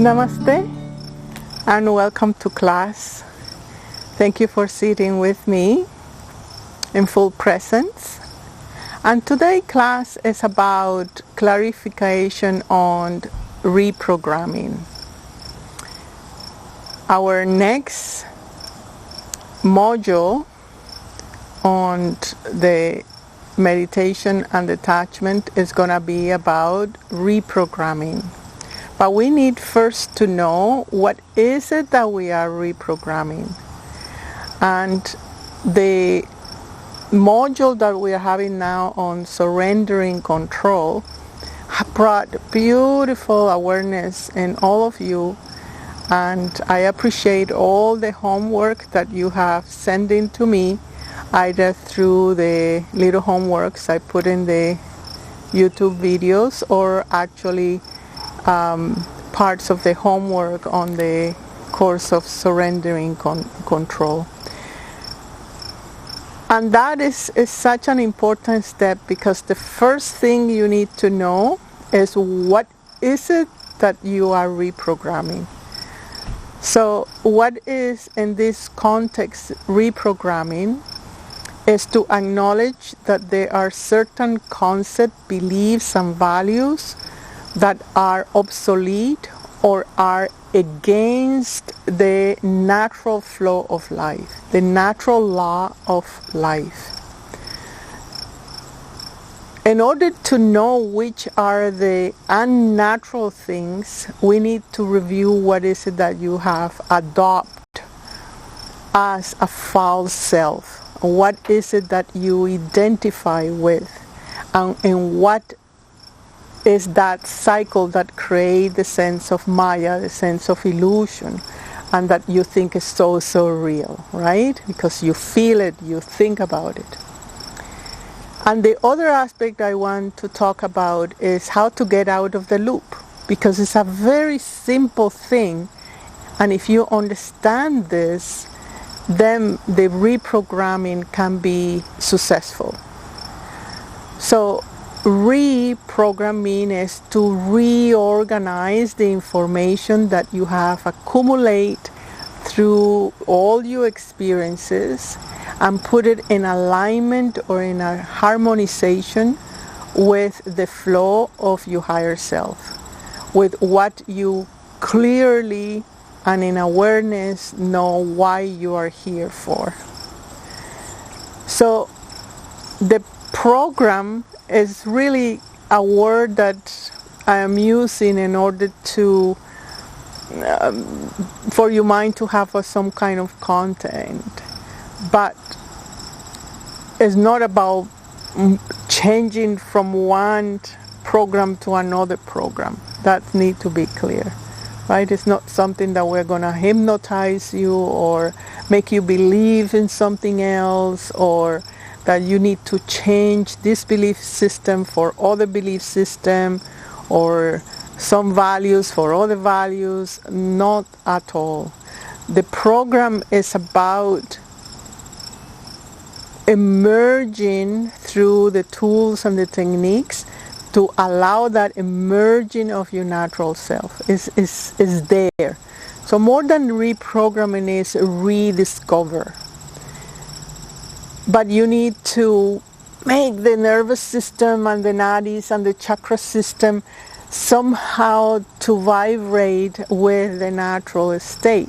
Namaste and welcome to class. Thank you for sitting with me in full presence. And today class is about clarification on reprogramming. Our next module on the meditation and attachment is going to be about reprogramming. But we need first to know what is it that we are reprogramming. And the module that we are having now on surrendering control brought beautiful awareness in all of you. And I appreciate all the homework that you have sent in to me, either through the little homeworks I put in the YouTube videos or actually parts of the homework on the course of surrendering control. And that is such an important step, because the first thing you need to know is what is it that you are reprogramming. So what is in this context reprogramming is to acknowledge that there are certain concepts, beliefs and values that are obsolete or are against the natural flow of life, the natural law of life. In order to know which are the unnatural things, we need to review what is it that you have adopted as a false self. What is it that you identify with, and what is that cycle that creates the sense of Maya, the sense of illusion, and that you think is so real, right? Because you feel it, you think about it. And the other aspect I want to talk about is how to get out of the loop, because it's a very simple thing, and if you understand this, then the reprogramming can be successful. So reprogramming is to reorganize the information that you have accumulated through all your experiences and put it in alignment or in a harmonization with the flow of your higher self, with what you clearly and in awareness know why you are here for. So the program is really a word that I am using in order to for your mind to have some kind of content, but it's not about changing from one program to another program. That needs to be clear, right? It's not something that we're going to hypnotize you or make you believe in something else, or that you need to change this belief system for other belief system, or some values for other values. Not at all. The program is about emerging through the tools and the techniques to allow that emerging of your natural self is there. So more than reprogramming is rediscover. But you need to make the nervous system and the nadis and the chakra system somehow to vibrate with the natural state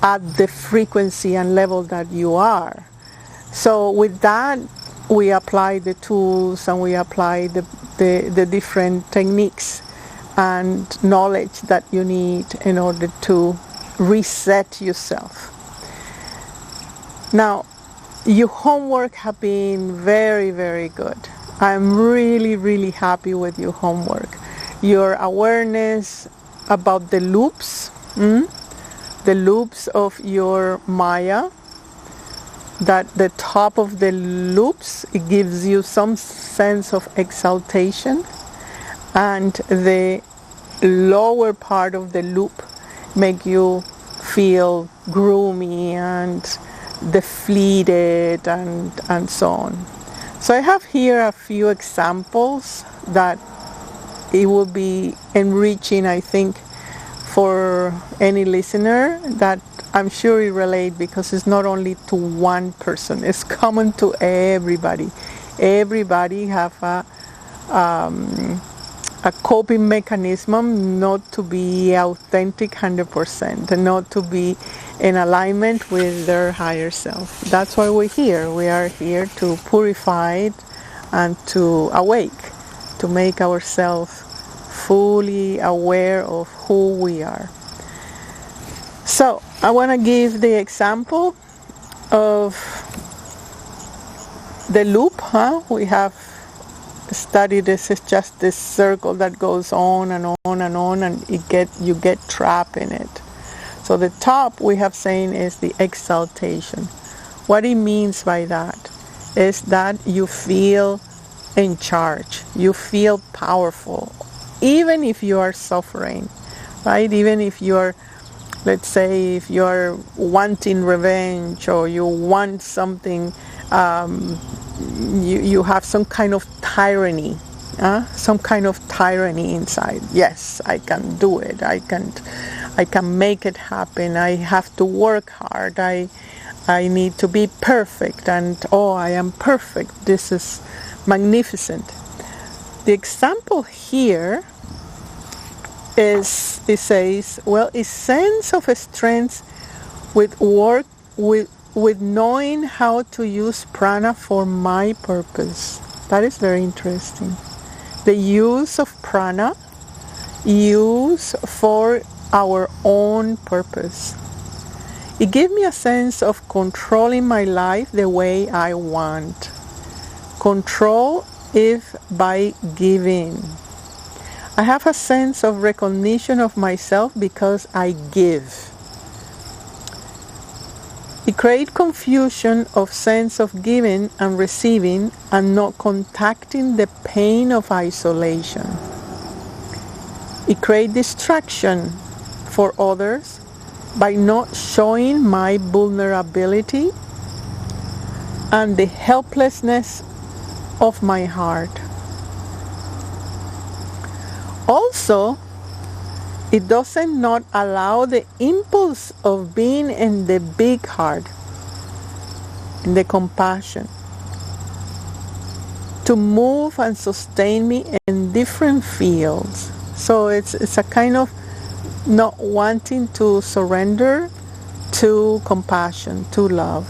at the frequency and level that you are. So with that, we apply the tools and we apply the different techniques and knowledge that you need in order to reset yourself. Now, your homework have been very good. I'm really happy with your homework. Your awareness about the loops, the loops of your Maya, that the top of the loops, it gives you some sense of exaltation, and the lower part of the loop make you feel gloomy and deflated and so on. So I have here a few examples that it will be enriching, I think, for any listener that I'm sure you relate, because it's not only to one person, it's common to everybody. Everybody have a coping mechanism not to be authentic 100%, and not to be in alignment with their higher self. That's why we're here. We are here to purify it and to awake, to make ourselves fully aware of who we are. So I want to give the example of the loop. We have studied this is just this circle that goes on and on and on, and you get trapped in it. So the top we have saying is the exaltation. What it means by that is that you feel in charge, you feel powerful, even if you are suffering, right? Even if you're, let's say, if you're wanting revenge, or you want something, you have some kind of tyranny, inside. Yes, I can do it. I can make it happen. I have to work hard. I need to be perfect, and I am perfect. This is magnificent. The example here is, it says, well, a sense of strength with knowing how to use prana for my purpose. That is very interesting. The use of prana, use for our own purpose. It gives me a sense of controlling my life the way I want. Control if by giving. I have a sense of recognition of myself because I give. It creates confusion of sense of giving and receiving, and not contacting the pain of isolation. It creates distraction for others by not showing my vulnerability and the helplessness of my heart. Also, it doesn't not allow the impulse of being in the big heart, in the compassion, to move and sustain me in different fields. So it's a kind of not wanting to surrender to compassion, to love.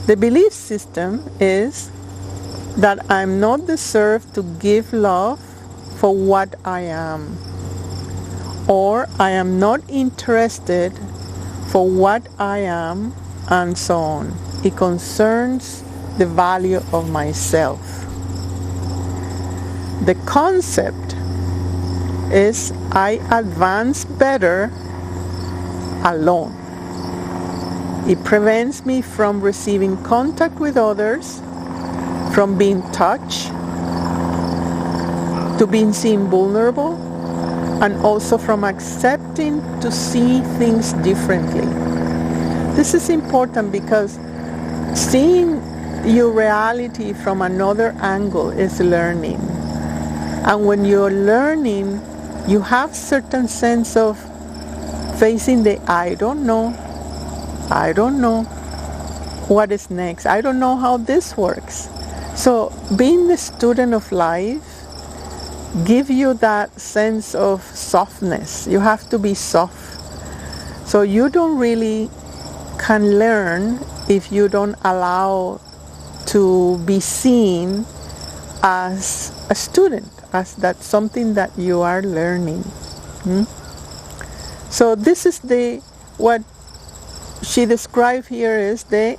The belief system is that I'm not deserved to give love for what I am, or I am not interested for what I am, and so on. It concerns the value of myself. The concept is I advance better alone. It prevents me from receiving contact with others, from being touched, to being seen vulnerable, and also from accepting to see things differently. This is important because seeing your reality from another angle is learning. And when you're learning, you have certain sense of facing the I don't know what is next, I don't know how this works. So being the student of life give you that sense of softness. You have to be soft. So you don't really can learn if you don't allow to be seen as a student, as that's something that you are learning. So this is what she described here is the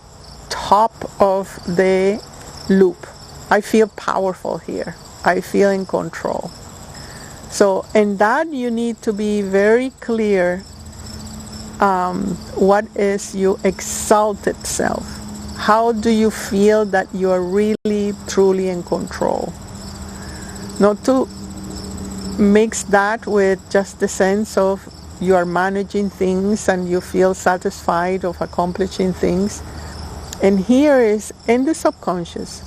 top of the loop. I feel powerful here. I feel in control. So in that you need to be very clear what is your exalted self. How do you feel that you are really truly in control? Not to mix that with just the sense of you are managing things and you feel satisfied of accomplishing things. And here is in the subconscious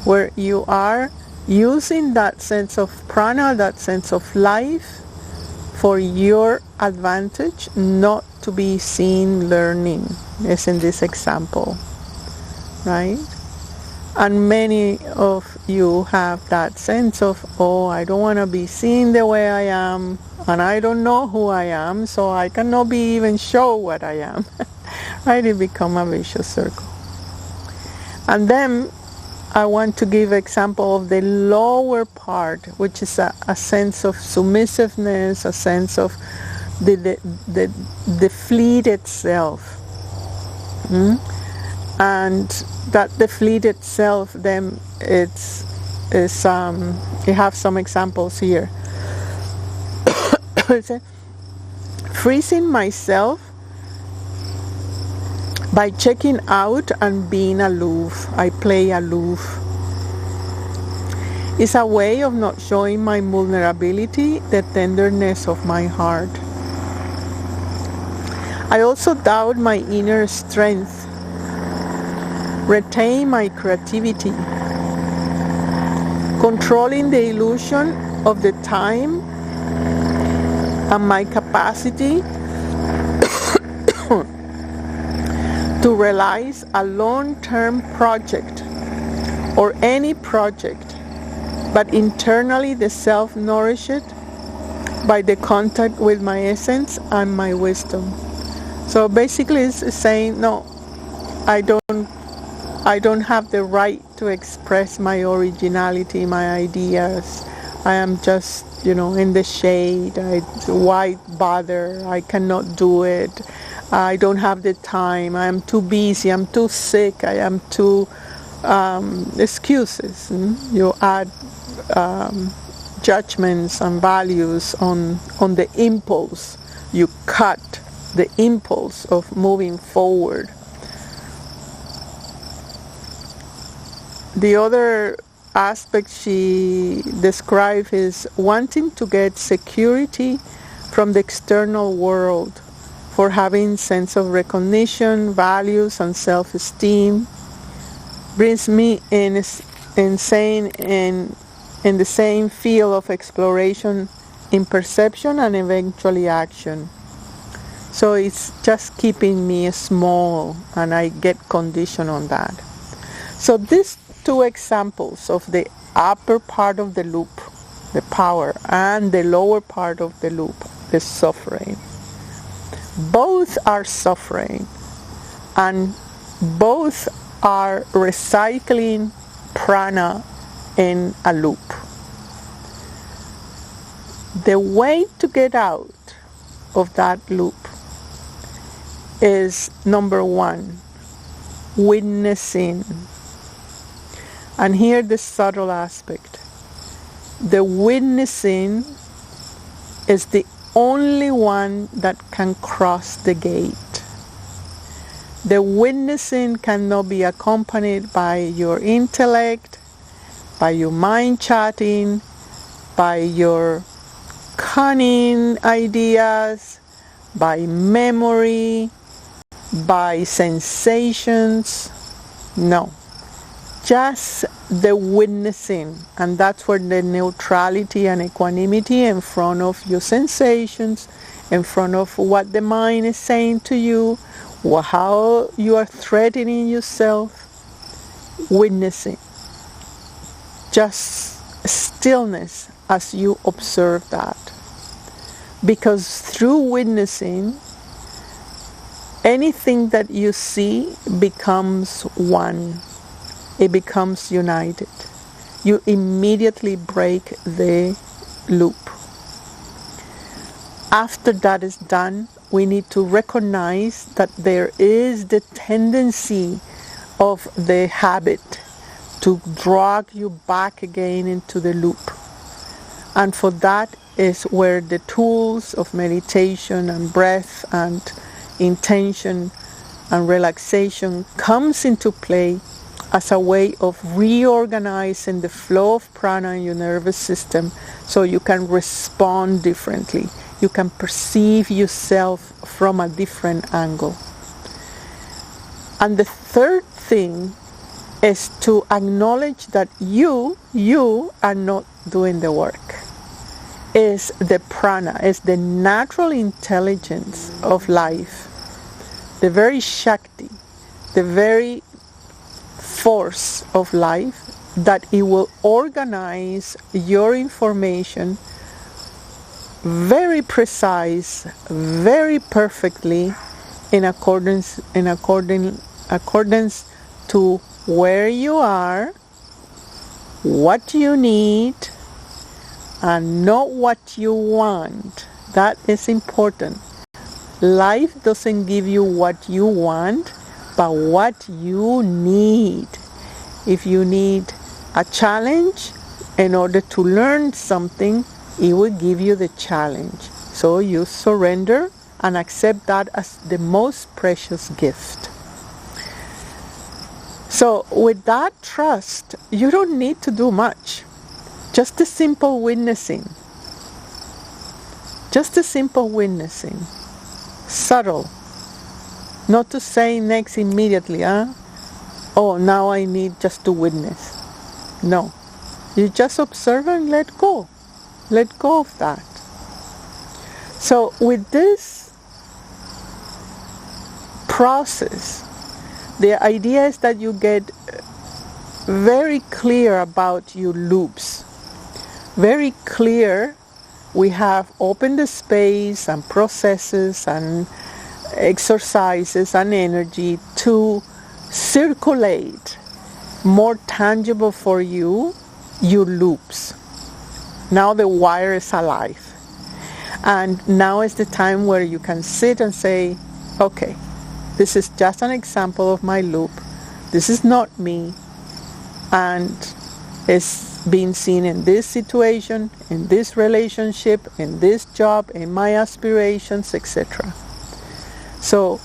where you are using that sense of prana, that sense of life, for your advantage, not to be seen learning, as in this example, right? And many of you have that sense of, oh, I don't want to be seen the way I am, and I don't know who I am, so I cannot be even show what I am. Right? It become a vicious circle. And then I want to give example of the lower part, which is a sense of submissiveness, a sense of the fleet itself. And that the fleet itself, then it have some examples here. Freezing myself by checking out and being aloof. I play aloof. It's a way of not showing my vulnerability, the tenderness of my heart. I also doubt my inner strength, retain my creativity, controlling the illusion of the time and my capacity to realize a long-term project or any project, but internally the self nourished by the contact with my essence and my wisdom. So basically it's saying, no, I don't have the right to express my originality, my ideas. I am just, in the shade. Why bother? I cannot do it. I don't have the time. I am too busy. I'm too sick. I am too excuses. You add judgments and values on the impulse. You cut the impulse of moving forward. The other aspect she described is wanting to get security from the external world, for having sense of recognition, values, and self-esteem. Brings me in the same field of exploration in perception and eventually action. So it's just keeping me small, and I get conditioned on that. So these two examples of the upper part of the loop, the power, and the lower part of the loop, the suffering. Both are suffering, and both are recycling prana in a loop. The way to get out of that loop is, number one, witnessing. And here the subtle aspect. The witnessing is the only one that can cross the gate. The witnessing cannot be accompanied by your intellect, by your mind chatting, by your cunning ideas, by memory, by sensations. No. Just the witnessing, and that's where the neutrality and equanimity in front of your sensations, in front of what the mind is saying to you, how you are threatening yourself, witnessing. Just stillness as you observe that. Because through witnessing, anything that you see becomes one. It becomes united. You immediately break the loop. After that is done, we need to recognize that there is the tendency of the habit to drag you back again into the loop. And for that is where the tools of meditation and breath and intention and relaxation comes into play as a way of reorganizing the flow of prana in your nervous system so you can respond differently. You can perceive yourself from a different angle. And the third thing is to acknowledge that you are not doing the work. is the prana, is the natural intelligence of life, the very Shakti, the very force of life, that it will organize your information very precise, very perfectly, in accordance to where you are, what you need, and not what you want. That is important. Life doesn't give you what you want, but what you need. If you need a challenge in order to learn something, it will give you the challenge. So you surrender and accept that as the most precious gift. So with that trust, you don't need to do much. Just a simple witnessing. Just a simple witnessing. Subtle. Not to say next immediately, oh, now I need just to witness. No. You just observe and let go. Let go of that. So with this process, the idea is that you get very clear about your loops. Very clear. We have opened the space and processes and exercises and energy to circulate more tangible for you your loops. Now the wire is alive. And now is the time where you can sit and say, okay, this is just an example of my loop. This is not me. And it's being seen in this situation, in this relationship, in this job, in my aspirations, etc. So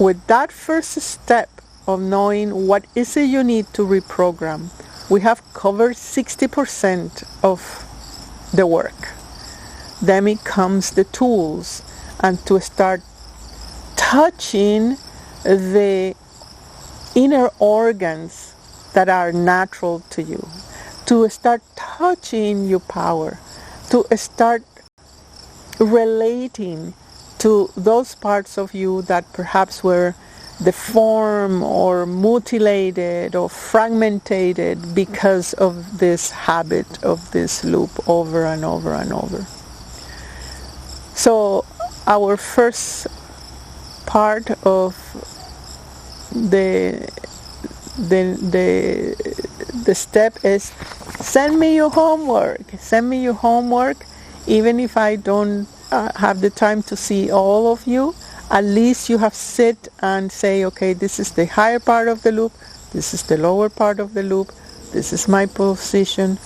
with that first step of knowing what is it you need to reprogram, we have covered 60% of the work. Then it comes the tools, and to start touching the inner organs that are natural to you, to start touching your power, to start relating to those parts of you that perhaps were deformed or mutilated or fragmented because of this habit of this loop over and over and over. So our first part of the step is send me your homework. Send me your homework, even if I don't have the time to see all of you. At least you have sit and say, okay, this is the higher part of the loop, this is the lower part of the loop, this is my position,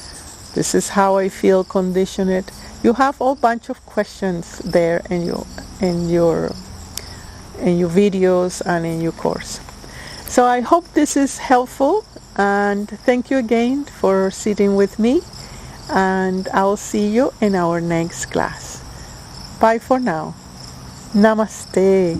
this is how I feel conditioned. You have a whole bunch of questions there in your videos and in your course. So I hope this is helpful, and thank you again for sitting with me, and I'll see you in our next class. Bye for now. Namaste.